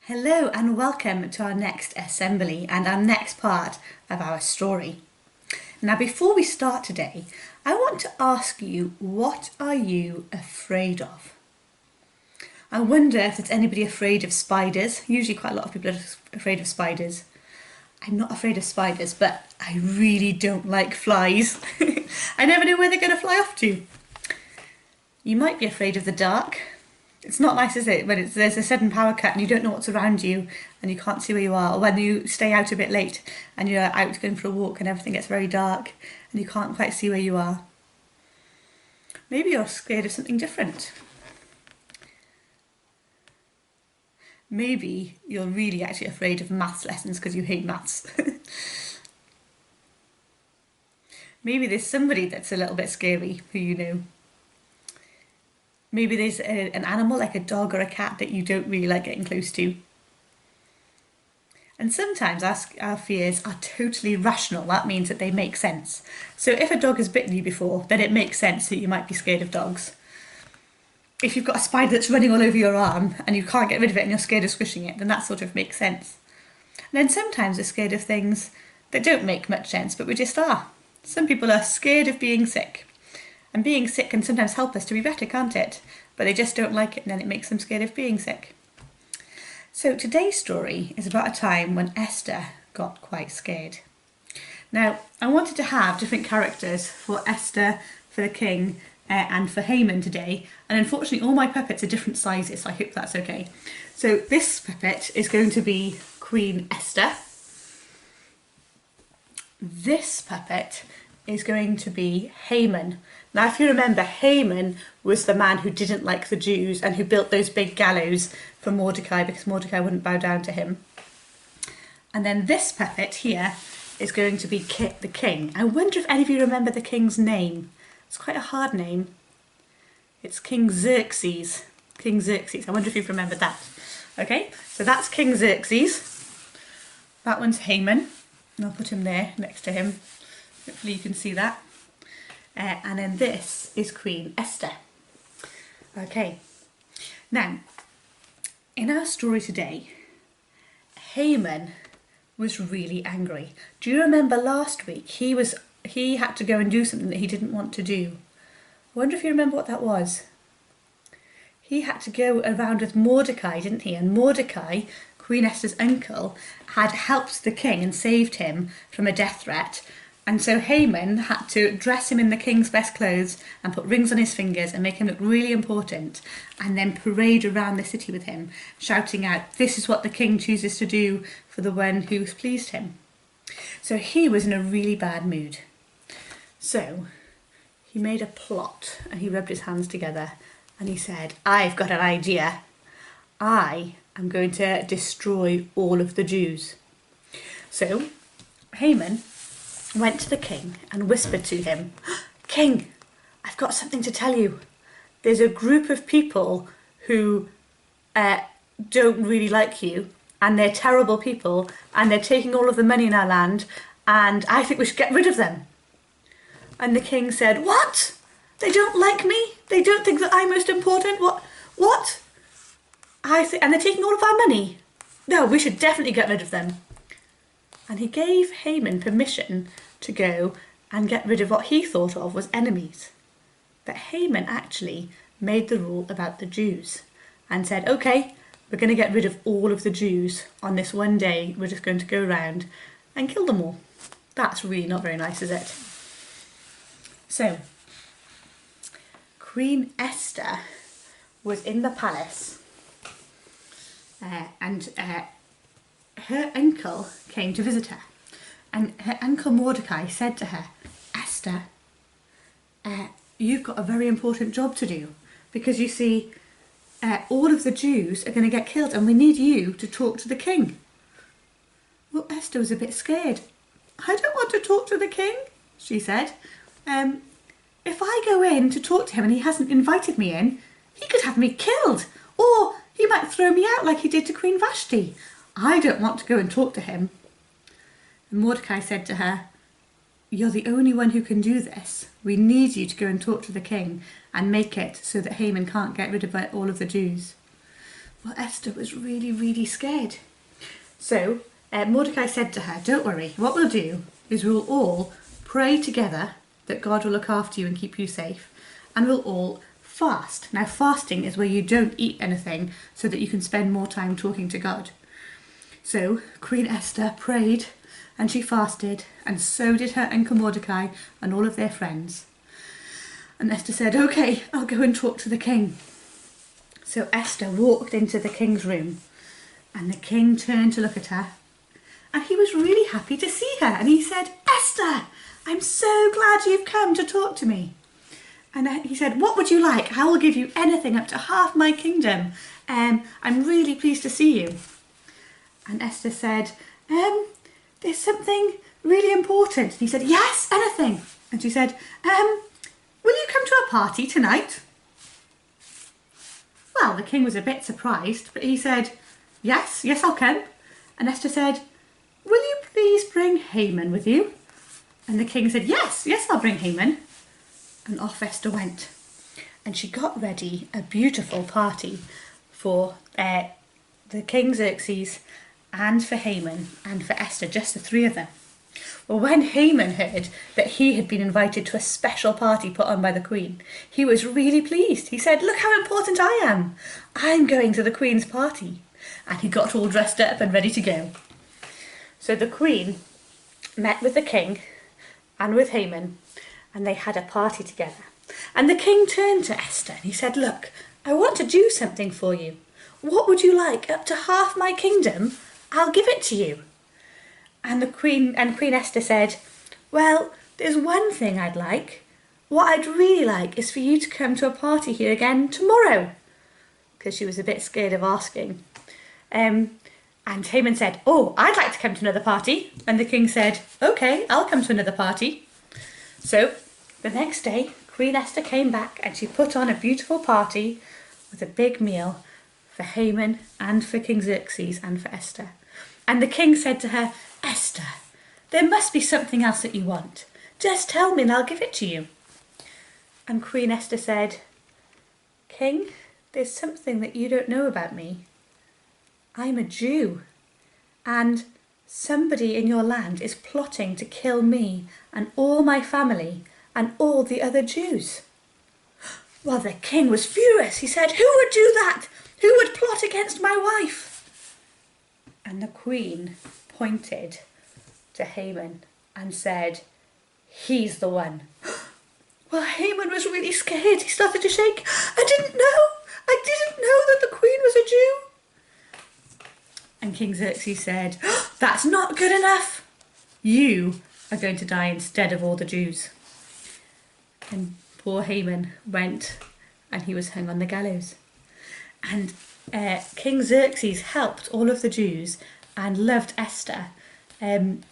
Hello and welcome to our next assembly and our next part of our story. Now before we start today, I want to ask you, what are you afraid of? I wonder if there's anybody afraid of spiders. Usually quite a lot of people are afraid of spiders. I'm not afraid of spiders, but I really don't like flies. I never know where they're going to fly off to. You might be afraid of the dark. It's not nice, is it, when there's a sudden power cut and you don't know what's around you and you can't see where you are, or when you stay out a bit late and you're out going for a walk and everything gets very dark and you can't quite see where you are. Maybe you're scared of something different. Maybe you're really actually afraid of maths lessons because you hate maths. Maybe there's somebody that's a little bit scary who you know. Maybe there's an animal like a dog or a cat that you don't really like getting close to. And sometimes our fears are totally rational. That means that they make sense. So if a dog has bitten you before, then it makes sense that you might be scared of dogs. If you've got a spider that's running all over your arm and you can't get rid of it and you're scared of squishing it, then that sort of makes sense. And then sometimes we're scared of things that don't make much sense, but we just are. Some people are scared of being sick. And being sick can sometimes help us to be better, can't it? But they just don't like it and then it makes them scared of being sick. So today's story is about a time when Esther got quite scared. Now, I wanted to have different characters for Esther, for the king, and for Haman today. And unfortunately, all my puppets are different sizes, so I hope that's okay. So this puppet is going to be Queen Esther. This puppet is going to be Haman. Now, if you remember, Haman was the man who didn't like the Jews and who built those big gallows for Mordecai because Mordecai wouldn't bow down to him. And then this puppet here is going to be the king. I wonder if any of you remember the king's name. It's quite a hard name. It's King Xerxes. King Xerxes. I wonder if you've remembered that. Okay, so that's King Xerxes. That one's Haman. And I'll put him there next to him. Hopefully you can see that. And then this is Queen Esther. Okay, now in our story today, Haman was really angry. Do you remember last week he had to go and do something that he didn't want to do? I wonder if you remember what that was. He had to go around with Mordecai, didn't he? And Mordecai, Queen Esther's uncle, had helped the king and saved him from a death threat. And so Haman had to dress him in the king's best clothes and put rings on his fingers and make him look really important and then parade around the city with him, shouting out, "This is what the king chooses to do for the one who's pleased him." So he was in a really bad mood. So he made a plot and he rubbed his hands together and he said, "I've got an idea. I am going to destroy all of the Jews." So Haman went to the king and whispered to him, "King, I've got something to tell you. There's a group of people who don't really like you, and they're terrible people, and they're taking all of the money in our land, and I think we should get rid of them." And the king said, "What? They don't like me? They don't think that I'm most important? What? And they're taking all of our money? No, we should definitely get rid of them." And he gave Haman permission to go and get rid of what he thought of was enemies. But Haman actually made the rule about the Jews and said, "Okay, we're going to get rid of all of the Jews on this one day. We're just going to go around and kill them all." That's really not very nice, is it? So, Queen Esther was in the palace and her uncle came to visit her, and her uncle Mordecai said to her, "Esther, you've got a very important job to do, because you see, all of the Jews are going to get killed and we need you to talk to the king." Well, Esther was a bit scared. "I don't want to talk to the king," she said. "If I go in to talk to him and he hasn't invited me in, he could have me killed, or he might throw me out like he did to Queen Vashti. I don't want to go and talk to him." And Mordecai said to her, "You're the only one who can do this. We need you to go and talk to the king and make it so that Haman can't get rid of all of the Jews." Well, Esther was really, really scared. So Mordecai said to her, don't worry, what we'll do is we'll all pray together that God will look after you and keep you safe, and we'll all fast. Now, fasting is where you don't eat anything so that you can spend more time talking to God. So Queen Esther prayed and she fasted, and so did her uncle Mordecai and all of their friends. And Esther said, okay, I'll go and talk to the king. So Esther walked into the king's room, and the king turned to look at her, and he was really happy to see her, and he said, Esther, I'm so glad you've come to talk to me. And he said, what would you like? I will give you anything up to half my kingdom. I'm really pleased to see you. And Esther said, there's something really important. And he said, yes, anything. And she said, will you come to a party tonight? Well, the king was a bit surprised, but he said, yes, I'll come. And Esther said, will you please bring Haman with you? And the king said, yes, I'll bring Haman. And off Esther went. And she got ready a beautiful party for the King Xerxes and for Haman and for Esther, just the three of them. Well, when Haman heard that he had been invited to a special party put on by the Queen, he was really pleased. He said, look how important I am. I'm going to the Queen's party. And he got all dressed up and ready to go. So the Queen met with the King and with Haman, and they had a party together. And the King turned to Esther and he said, look, I want to do something for you. What would you like? Up to half my kingdom, I'll give it to you. And Queen Esther said, well, there's one thing I'd like. What I'd really like is for you to come to a party here again tomorrow. Because she was a bit scared of asking. And Haman said, oh, I'd like to come to another party. And the king said, okay, I'll come to another party. So the next day, Queen Esther came back and she put on a beautiful party with a big meal for Haman and for King Xerxes and for Esther. And the king said to her, Esther, there must be something else that you want. Just tell me and I'll give it to you. And Queen Esther said, King, there's something that you don't know about me. I'm a Jew, and somebody in your land is plotting to kill me and all my family and all the other Jews. Well, the king was furious. He said, who would do that? Who would plot against my wife? And the queen pointed to Haman and said, he's the one. Well, Haman was really scared. He started to shake. I didn't know that the queen was a Jew. And King Xerxes said, that's not good enough. You are going to die instead of all the Jews. And poor Haman went and he was hung on the gallows. And King Xerxes helped all of the Jews and loved Esther. And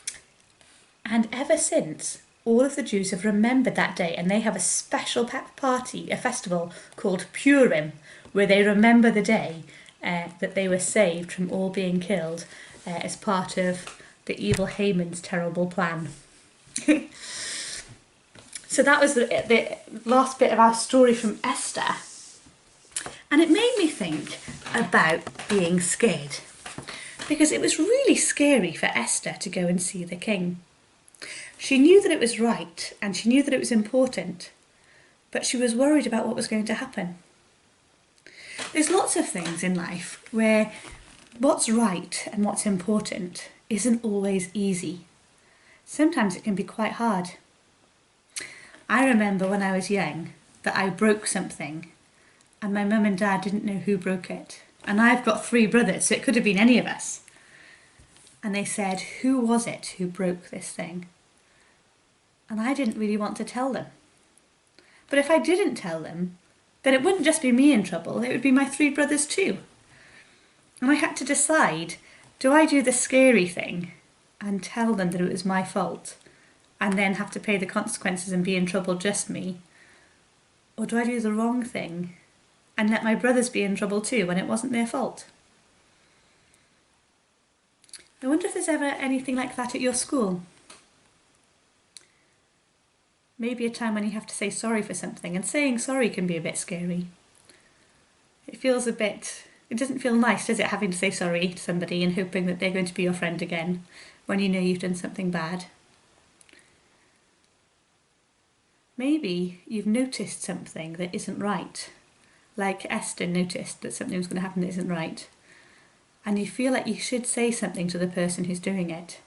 ever since, all of the Jews have remembered that day, and they have a special party, a festival called Purim, where they remember the day that they were saved from all being killed as part of the evil Haman's terrible plan. So that was the last bit of our story from Esther. And it made me think about being scared, because it was really scary for Esther to go and see the king. She knew that it was right and she knew that it was important, but she was worried about what was going to happen. There's lots of things in life where what's right and what's important isn't always easy. Sometimes it can be quite hard. I remember when I was young that I broke something and my mum and dad didn't know who broke it. And I've got 3 brothers, so it could have been any of us. And they said, who was it who broke this thing? And I didn't really want to tell them. But if I didn't tell them, then it wouldn't just be me in trouble, it would be my 3 brothers too. And I had to decide, do I do the scary thing and tell them that it was my fault and then have to pay the consequences and be in trouble just me? Or do I do the wrong thing and let my brothers be in trouble too when it wasn't their fault? I wonder if there's ever anything like that at your school. Maybe a time when you have to say sorry for something, and saying sorry can be a bit scary. It feels a bit It doesn't feel nice, does it, having to say sorry to somebody and hoping that they're going to be your friend again when you know you've done something bad. Maybe you've noticed something that isn't right, like Esther noticed that something was going to happen that isn't right, and you feel like you should say something to the person who's doing it.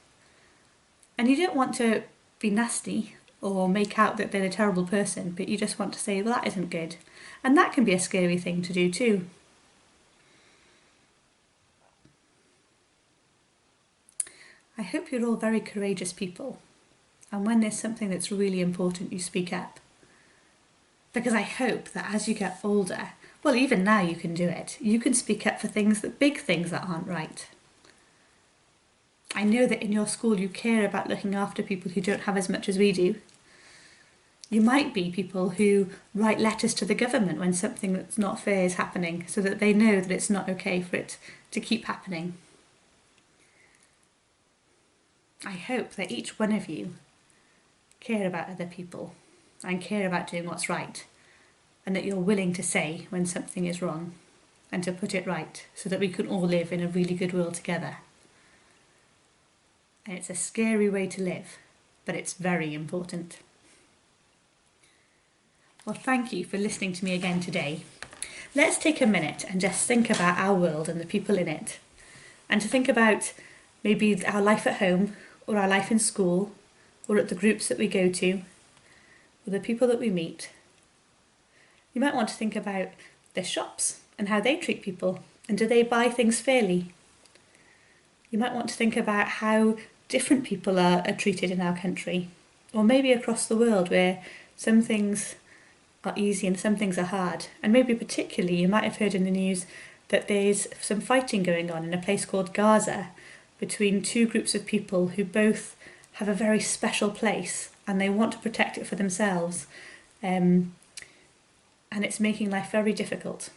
And you don't want to be nasty or make out that they're a terrible person, but you just want to say, well, that isn't good. And that can be a scary thing to do too. I hope you're all very courageous people, and when there's something that's really important, you speak up. Because I hope that as you get older, well, even now you can do it, you can speak up for big things that aren't right. I know that in your school you care about looking after people who don't have as much as we do. You might be people who write letters to the government when something that's not fair is happening, so that they know that it's not okay for it to keep happening. I hope that each one of you care about other people and care about doing what's right, and that you're willing to say when something is wrong and to put it right, so that we can all live in a really good world together. And it's a scary way to live, but it's very important. Well, thank you for listening to me again today. Let's take a minute and just think about our world and the people in it, and to think about maybe our life at home, or our life in school, or at the groups that we go to, or the people that we meet. You might want to think about their shops and how they treat people, and do they buy things fairly? You might want to think about how different people are treated in our country, or maybe across the world, where some things are easy and some things are hard. And maybe particularly you might have heard in the news that there's some fighting going on in a place called Gaza between two groups of people who both have a very special place and they want to protect it for themselves, and it's making life very difficult.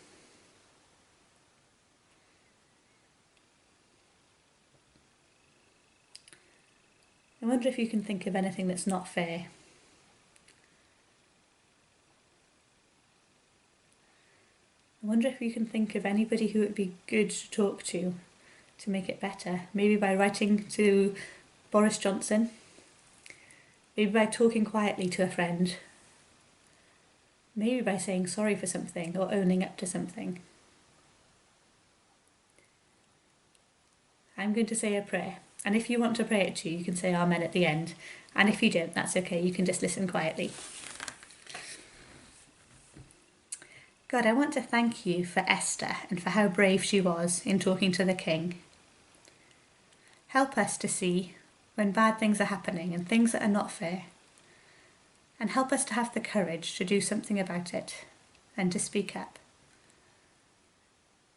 I wonder if you can think of anything that's not fair. I wonder if you can think of anybody who would be good to talk to make it better. Maybe by writing to Boris Johnson. Maybe by talking quietly to a friend. Maybe by saying sorry for something or owning up to something. I'm going to say a prayer. And if you want to pray it too, you can say Amen at the end. And if you don't, that's okay. You can just listen quietly. God, I want to thank you for Esther and for how brave she was in talking to the king. Help us to see when bad things are happening and things that are not fair. And help us to have the courage to do something about it and to speak up.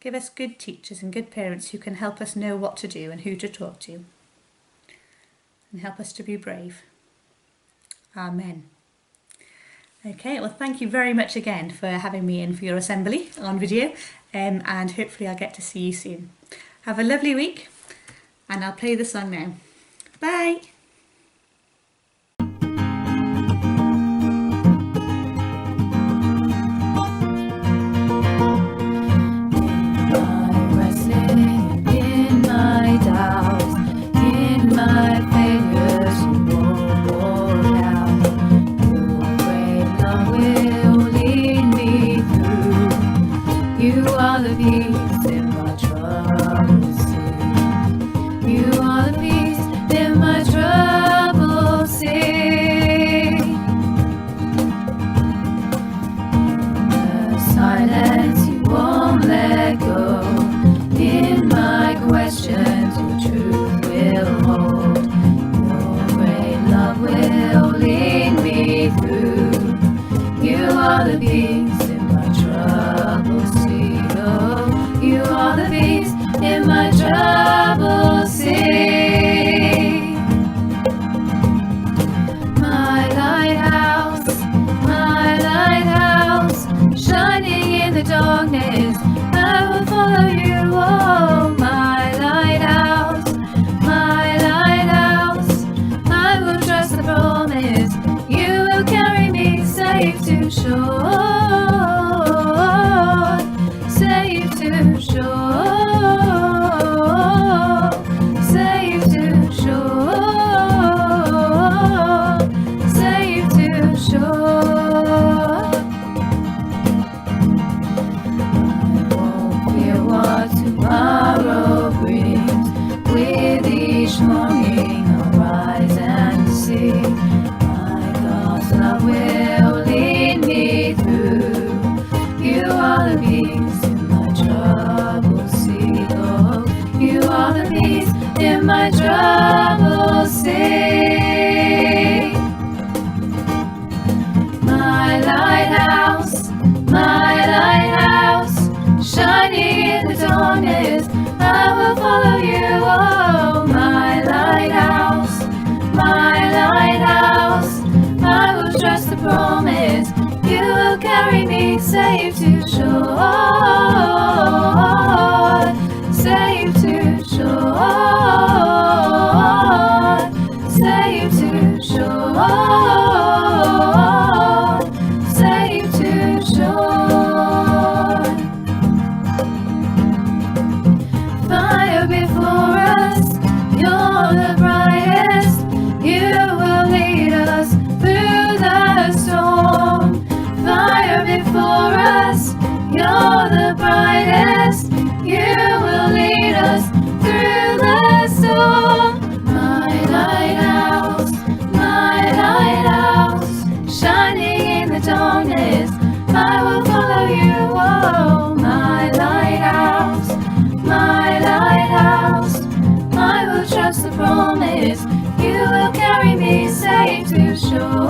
Give us good teachers and good parents who can help us know what to do and who to talk to. And help us to be brave. Amen. Okay, well, thank you very much again for having me in for your assembly on video, and hopefully I'll get to see you soon. Have a lovely week, and I'll play the song now. Bye! You are the peace in my troubled sea. You are the peace in my troubled sea. In the silence you won't let go. In my questions your truth will hold. Your great love will lead me through. You are the peace in my troubled sea. You are the peace in my troubled sea. My lighthouse, shining in the darkness, I will follow you. Oh, my lighthouse, I will trust the promise. You will carry me safe to shore. Safe to shore. my troubles see. My lighthouse, shining in the darkness, I will follow you. Oh, my lighthouse, I will trust the promise. You will carry me safe to shore, safe to shore, safe to shore, safe to shore. Fire before us, you're the brightest. You will lead us through the storm. Fire before us, you're the brightest. You will lead us through the storm. My lighthouse, shining in the darkness, I will follow you. Oh, my lighthouse, I will trust the promise. You will carry me safe to shore.